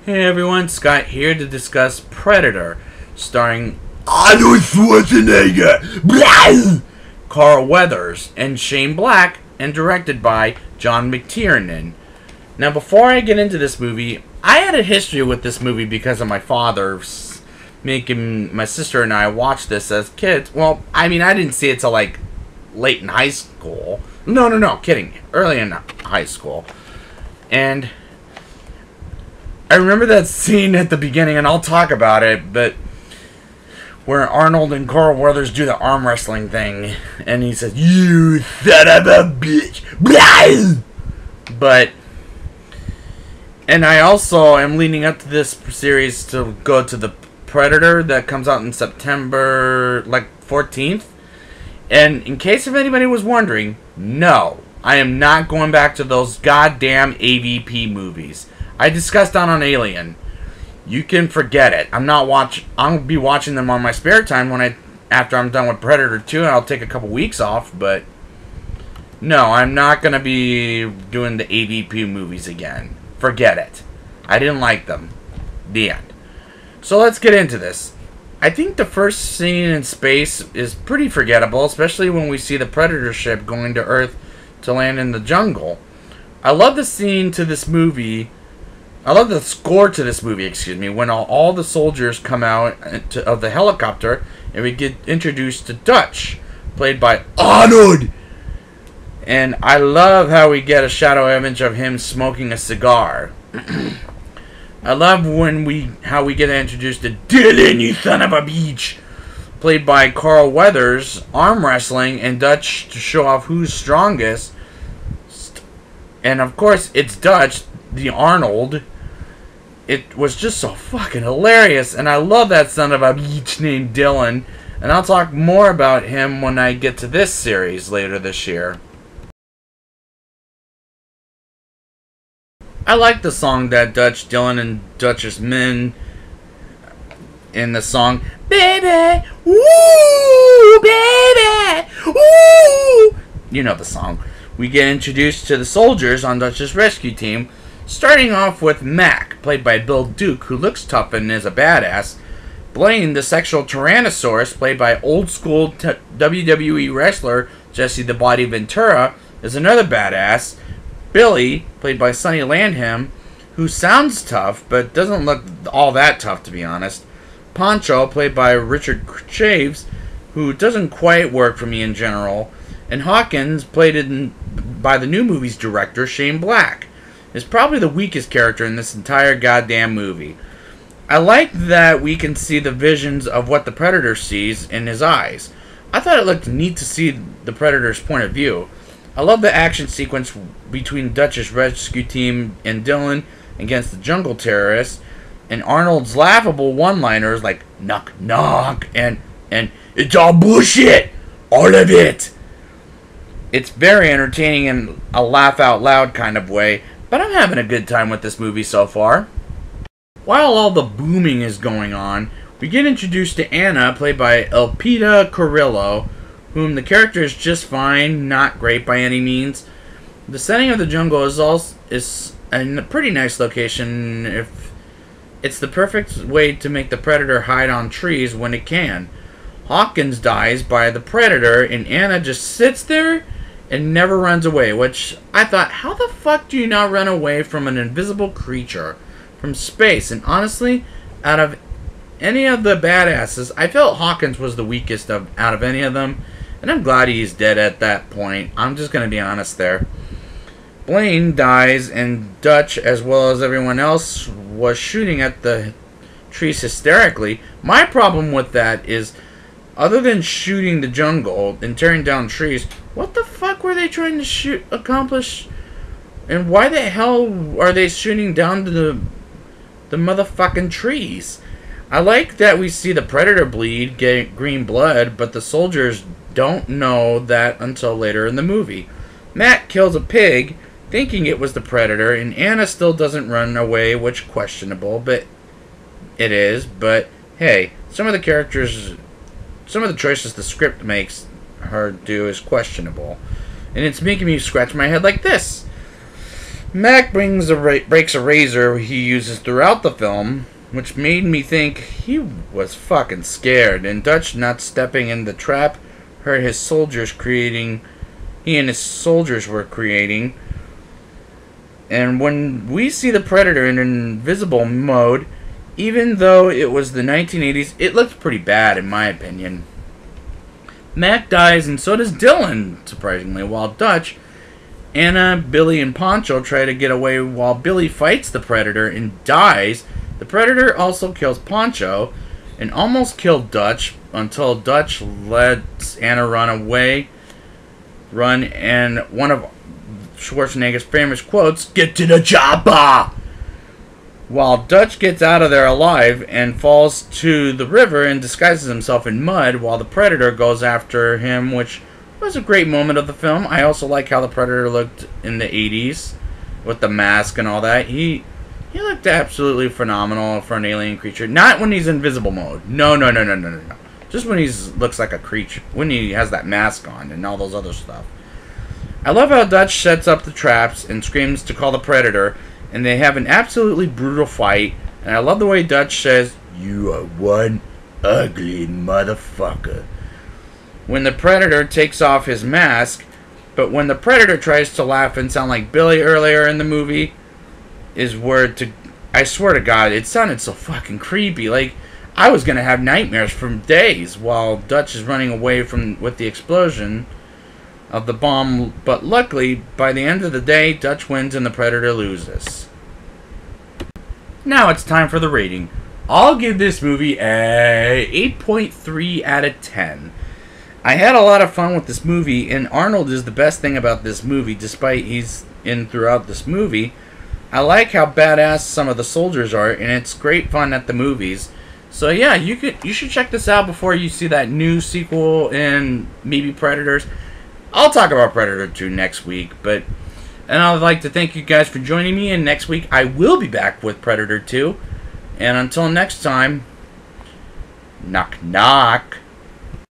Hey everyone, Scott here to discuss Predator, starring Arnold Schwarzenegger, blah! Carl Weathers and Shane Black, and directed by John McTiernan. Now, before I get into this movie, I had a history with this movie because of my father making my sister and I watch this as kids. Well, I mean, I didn't see it till like late in high school. No, kidding. Early in high school. And I remember that scene at the beginning, and I'll talk about it, but where Arnold and Carl Weathers do the arm wrestling thing, and he says, "You son of a bitch!" Blah! But, and I also am leading up to this series to go to the Predator that comes out in September, like 14th. And in case if anybody was wondering, no, I am not going back to those goddamn AVP movies. I discussed that on Alien. You can forget it. I'll be watching them on my spare time after I'm done with Predator 2, and I'll take a couple weeks off, but no, I'm not going to be doing the AVP movies again. Forget it. I didn't like them. The end. So let's get into this. I think the first scene in space is pretty forgettable, especially when we see the Predator ship going to Earth to land in the jungle. I love the scene to this movie. I love the score to this movie, when all the soldiers come out of the helicopter and we get introduced to Dutch, played by Arnold. And I love how we get a shadow image of him smoking a cigar. I love how we get introduced to Dylan, you son of a bitch, played by Carl Weathers, arm wrestling, and Dutch to show off who's strongest. And of course, it's Dutch, the Arnold. It was just so fucking hilarious, and I love that son of a bitch named Dylan, and I'll talk more about him when I get to this series later this year. I like the song that Dutch, Dylan, and Dutch's men in the song, "Baby, woo, baby, woo." You know the song. We get introduced to the soldiers on Dutch's rescue team, starting off with Mac, played by Bill Duke, who looks tough and is a badass. Blaine, the sexual Tyrannosaurus, played by old-school WWE wrestler Jesse the Body Ventura, is another badass. Billy, played by Sonny Landham, who sounds tough, but doesn't look all that tough, to be honest. Poncho, played by Richard Chaves, who doesn't quite work for me in general. And Hawkins, played by the new movie's director, Shane Black, is probably the weakest character in this entire goddamn movie. I like that we can see the visions of what the Predator sees in his eyes. I thought it looked neat to see the Predator's point of view. I love the action sequence between Dutch's rescue team and Dylan against the jungle terrorists, and Arnold's laughable one-liners like "knock knock" and "it's all bullshit, all of it." It's very entertaining in a laugh out loud kind of way, but I'm having a good time with this movie so far. While all the booming is going on, we get introduced to Anna, played by Elpida Carrillo, whom the character is just fine, not great by any means. The setting of the jungle is a pretty nice location. If it's the perfect way to make the Predator hide on trees when it can. Hawkins dies by the Predator, and Anna just sits there and never runs away, which I thought, how the fuck do you not run away from an invisible creature from space? And honestly, out of any of the badasses, I felt Hawkins was the weakest out of any of them, and I'm glad he's dead at that point. I'm just going to be honest there. Blaine dies, and Dutch, as well as everyone else, was shooting at the trees hysterically. My problem with that is, other than shooting the jungle and tearing down trees, what the fuck were they trying to accomplish? And why the hell are they shooting down to the motherfucking trees? I like that we see the Predator bleed, get green blood, but the soldiers don't know that until later in the movie. Matt kills a pig, thinking it was the Predator, and Anna still doesn't run away, which questionable, but it is. But hey, some of the choices the script makes her do is questionable, and it's making me scratch my head like this. Mac breaks a razor he uses throughout the film, which made me think he was fucking scared, and Dutch not stepping in the trap hurt his soldiers creating... He and his soldiers were creating. And when we see the Predator in invisible mode, even though it was the 1980s, it looked pretty bad in my opinion. Mac dies and so does Dylan, surprisingly, while Dutch, Anna, Billy, and Poncho try to get away while Billy fights the Predator and dies. The Predator also kills Poncho and almost killed Dutch until Dutch lets Anna run, and one of Schwarzenegger's famous quotes, "Get to the chopper!" While Dutch gets out of there alive and falls to the river and disguises himself in mud while the Predator goes after him, which was a great moment of the film. I also like how the Predator looked in the 80s with the mask and all that. He looked absolutely phenomenal for an alien creature. Not when he's in invisible mode. No. Just when he looks like a creature. When he has that mask on and all those other stuff. I love how Dutch sets up the traps and screams to call the Predator, and they have an absolutely brutal fight. And I love the way Dutch says, "You are one ugly motherfucker," when the Predator takes off his mask. But when the Predator tries to laugh and sound like Billy earlier in the movie, I swear to God, it sounded so fucking creepy. Like, I was gonna have nightmares for days while Dutch is running away with the explosion of the bomb. But luckily, by the end of the day, Dutch wins and the Predator loses. Now it's time for the rating. I'll give this movie a 8.3 out of 10. I had a lot of fun with this movie, and Arnold is the best thing about this movie, despite he's in throughout this movie. I like how badass some of the soldiers are, and it's great fun at the movies. So yeah, you should check this out before you see that new sequel and maybe Predators. I'll talk about Predator 2 next week, and I'd like to thank you guys for joining me, and next week I will be back with Predator 2. And until next time, knock knock.